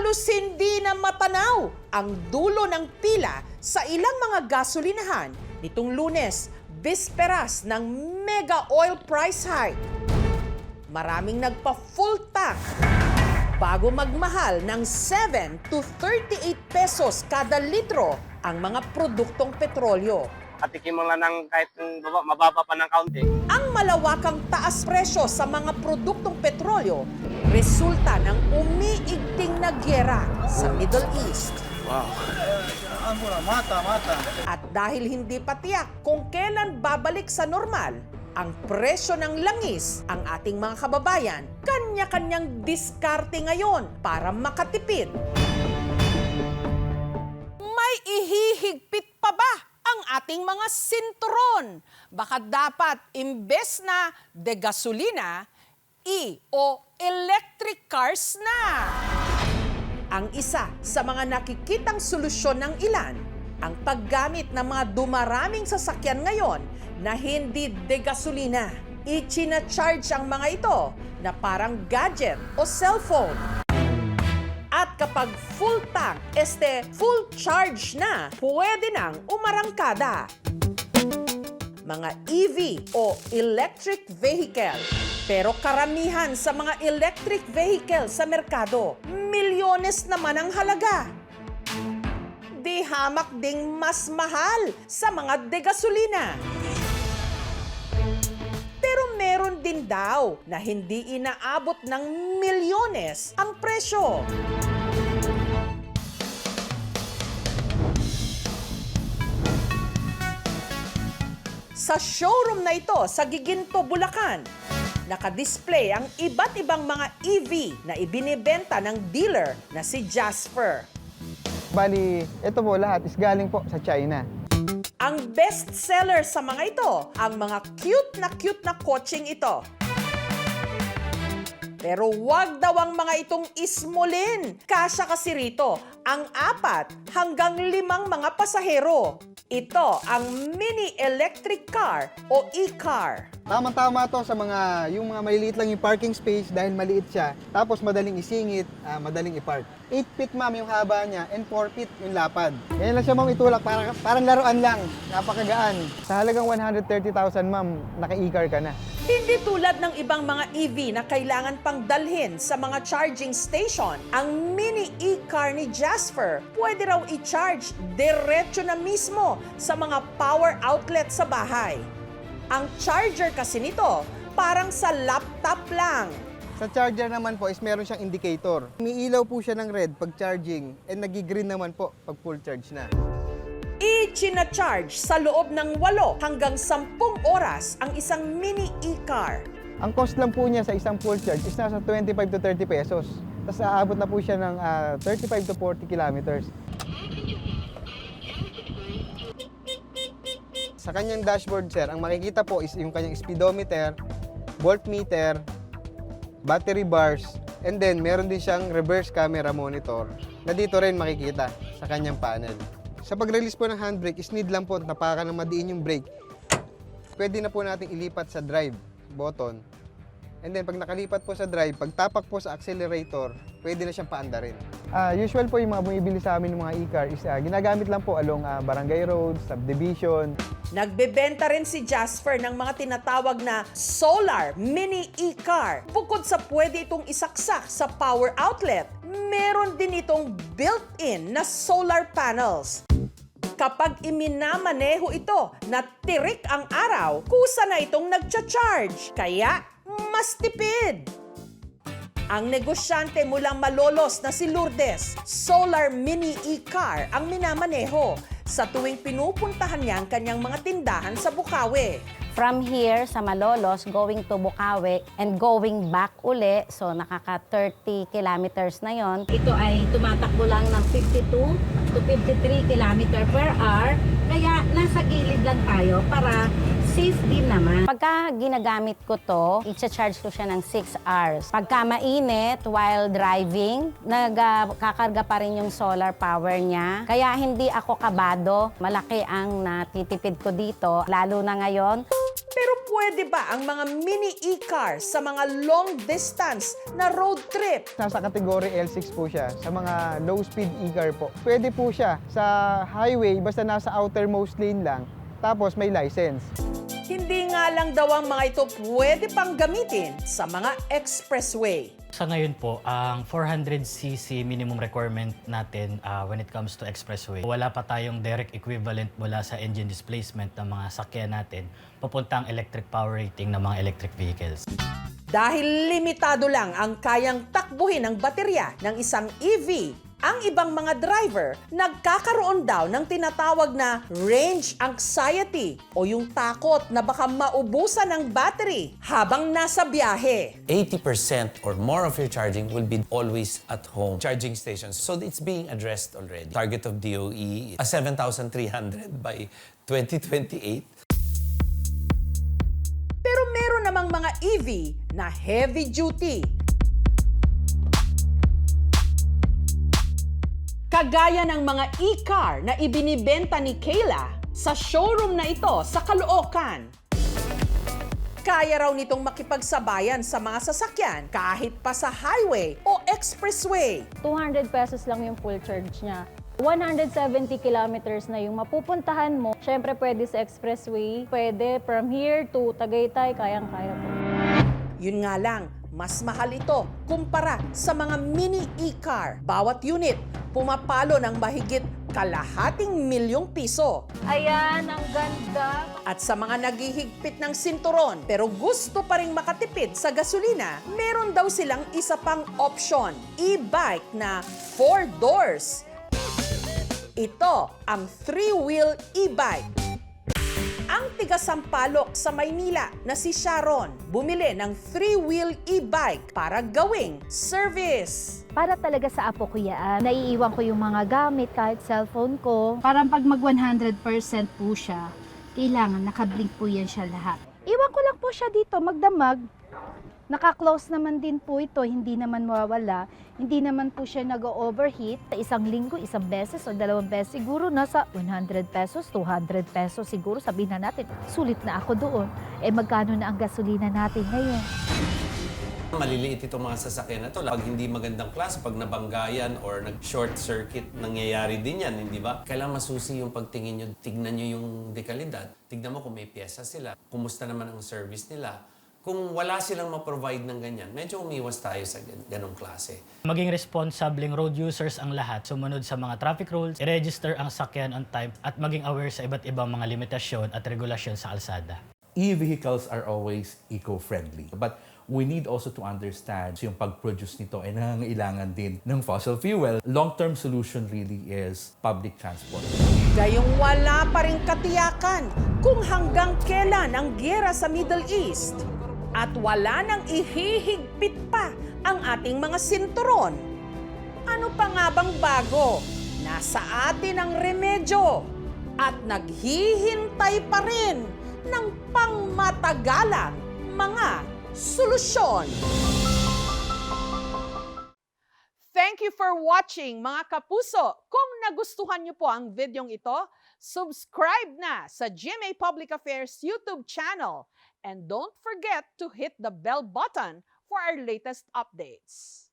Halos hindi na matanaw ang dulo ng pila sa ilang mga gasolinahan nitong Lunes, bisperas ng mega oil price hike. Maraming nagpa-full tank bago magmahal ng 7 to 38 pesos kada litro ang mga produktong petrolyo. Patikim mo lang ng kahit mababa pa ng kaunti. Ang malawakang taas presyo sa mga produktong petrolyo resulta ng umiigting na gyera sa Middle East. Wow. Mata. At dahil hindi pa tiyak kung kailan babalik sa normal ang presyo ng langis, ang ating mga kababayan, kanya-kanyang diskarte ngayon para makatipid. May ihihigpit pa ba ang ating mga sinturon? Baka dapat imbes na de gasolina, o electric cars na. Ang isa sa mga nakikitang solusyon ng ilan, ang paggamit ng mga dumaraming sasakyan ngayon na hindi de gasolina. Ichina-charge ang mga ito na parang gadget o cellphone. At kapag full tank, full charge na, pwede nang umarangkada. Mga EV o electric vehicle. Pero karamihan sa mga electric vehicle sa merkado, milyones naman ang halaga. Di hamak ding mas mahal sa mga de-gasolina. Pero meron din daw na hindi inaabot ng milyones ang presyo. Sa showroom na ito sa Giginto, Bulacan, nakadisplay ang iba't ibang mga EV na ibinibenta ng dealer na si Jasper. Bali, ito po lahat is galing po sa China. Ang best seller sa mga ito, ang mga cute na kotseng ito. Pero wag daw ang mga itong ismulin. Kasya kasi rito ang 4 hanggang 5 mga pasahero. Ito ang mini electric car o e-car. Tama-tama to sa yung mga maliliit lang yung parking space dahil maliit siya. Tapos madaling isingit, madaling i-park. 8 feet ma'am yung haba niya and 4 feet yung lapad. Ganyan lang siya ma'am itulak, parang laruan lang. Napakagaan. Sa halagang 130,000 ma'am, naka-e-car ka na. Hindi tulad ng ibang mga EV na kailangan pang dalhin sa mga charging station, ang mini e-car ni Jasper pwede raw i-charge diretso na mismo sa mga power outlet sa bahay. Ang charger kasi nito parang sa laptop lang. Sa charger naman po is meron siyang indicator. Umiilaw po siya ng red pag charging and nag-green naman po pag full charge na. I-charge sa loob ng 8 hanggang 10 oras ang isang mini e-car. Ang cost lang po niya sa isang full charge is nasa 25 to 30 pesos. Tapos aabot na po siya ng 35 to 40 kilometers. Sa kanyang dashboard, sir, ang makikita po is yung kanyang speedometer, voltmeter, battery bars, and then meron din siyang reverse camera monitor na dito rin makikita sa kanyang panel. Sa pag-release po ng handbrake, is need lang po napaka na madiin yung brake. Pwede na po natin ilipat sa drive button. And then pag nakalipat po sa drive, pag tapak po sa accelerator, pwede na siyang paandarin. Usual po yung mga bumibili sa amin ng mga e-car is ginagamit lang po along barangay roads, subdivision. Nagbebenta rin si Jasper ng mga tinatawag na solar mini e-car. Bukod sa pwede itong isaksak sa power outlet, meron din itong built-in na solar panels. Kapag iminamaneho ito na tirik ang araw, kusa na itong nagcha-charge. Kaya mas tipid. Ang negosyante mulang Malolos na si Lourdes, solar mini e-car ang minamaneho sa tuwing pinupuntahan niya ang kanyang mga tindahan sa Bukawi. From here sa Malolos, going to Bukawi and going back uli, so nakaka 30 kilometers na yon. Ito ay tumatakbo lang ng 52 to 53 kilometer per hour, kaya nasa gilid lang tayo para safe din naman. Pagka ginagamit ko to, i-charge ko siya ng 6 hours. Pagka mainit while driving, nagkakarga pa rin yung solar power niya. Kaya hindi ako kabado. Malaki ang natitipid ko dito, lalo na ngayon. Pero Pwede ba ang mga mini e-car sa mga long distance na road trip? Nasa kategory L6 po siya, sa mga low-speed e-car po. Pwede po siya sa highway, basta nasa outermost lane lang, tapos may license. Hindi nga lang daw ang mga ito pwede pang gamitin sa mga expressway. Sa ngayon po, ang 400cc minimum requirement natin when it comes to expressway, wala pa tayong direct equivalent mula sa engine displacement ng mga sakyan natin papuntang electric power rating ng mga electric vehicles. Dahil limitado lang ang kayang takbuhin ng baterya ng isang EV, ang ibang mga driver nagkakaroon daw ng tinatawag na range anxiety o yung takot na baka maubusan ng battery habang nasa biyahe. 80% or more of your charging will be always at home charging stations. So it's being addressed already. Target of DOE, 7,300 by 2028. Pero meron namang mga EV na heavy duty. Kagaya ng mga e-car na ibinibenta ni Kayla sa showroom na ito sa Caloocan. Kaya raw nitong makipagsabayan sa mga sasakyan kahit pa sa highway o expressway. 200 pesos lang yung full charge niya. 170 kilometers na yung mapupuntahan mo. Siyempre, pwede sa expressway. Pwede from here to Tagaytay, kayang-kaya po. Yun nga lang, mas mahal ito kumpara sa mga mini e-car. Bawat unit, pumapalo ng mahigit ₱250,000. Ayan, ang ganda. At sa mga naghihigpit ng sinturon pero gusto pa rin makatipid sa gasolina, meron daw silang isa pang option, e-bike na 4 doors. Ito ang 3-wheel e-bike. Ang tiga Sampaloc sa Maynila na si Sharon bumili ng 3-wheel e-bike para gawing service. Para talaga sa apo ko yan. Naiiwan ko yung mga gamit, kahit cellphone ko. Parang pag mag 100% po siya, kailangan nakablink po yan siya lahat. Iwan ko lang po siya dito, magdamag. Naka-close naman din po ito, hindi naman mawawala. Hindi naman po siya nag-overheat. Isang linggo, isang beses o 2 beses, siguro nasa 100 pesos, 200 pesos siguro. Sabihin na natin, sulit na ako doon. Eh magkano na ang gasolina natin ngayon? Maliliit itong mga sasakyan na ito. Pag hindi magandang klase, pag nabanggayan or nag-short circuit, nangyayari din yan, hindi ba? Kailangan masusi yung pagtingin nyo. Tignan nyo yung dekalidad. Tignan mo kung may pyesa sila. Kumusta naman ang service nila. Kung wala silang ma-provide ng ganyan, medyo umiwas tayo sa ganong klase. Maging responsableng road users ang lahat, sumunod sa mga traffic rules, i-register ang sakyan on time at maging aware sa iba't ibang mga limitasyon at regulasyon sa kalsada. E-vehicles are always eco-friendly. But we need also to understand yung pag-produce nito ay nangangailangan din ng fossil fuel. Long-term solution really is public transport. Gayong wala pa ring katiyakan kung hanggang kailan ang giyera sa Middle East. At wala nang ihihigpit pa ang ating mga sinturon. Ano pa nga bang bago? Nasa atin ang remedyo at naghihintay pa rin ng pangmatagalang mga solusyon. Thank you for watching, mga kapuso. Kung nagustuhan niyo po ang videong ito, subscribe na sa GMA Public Affairs YouTube channel. And don't forget to hit the bell button for our latest updates.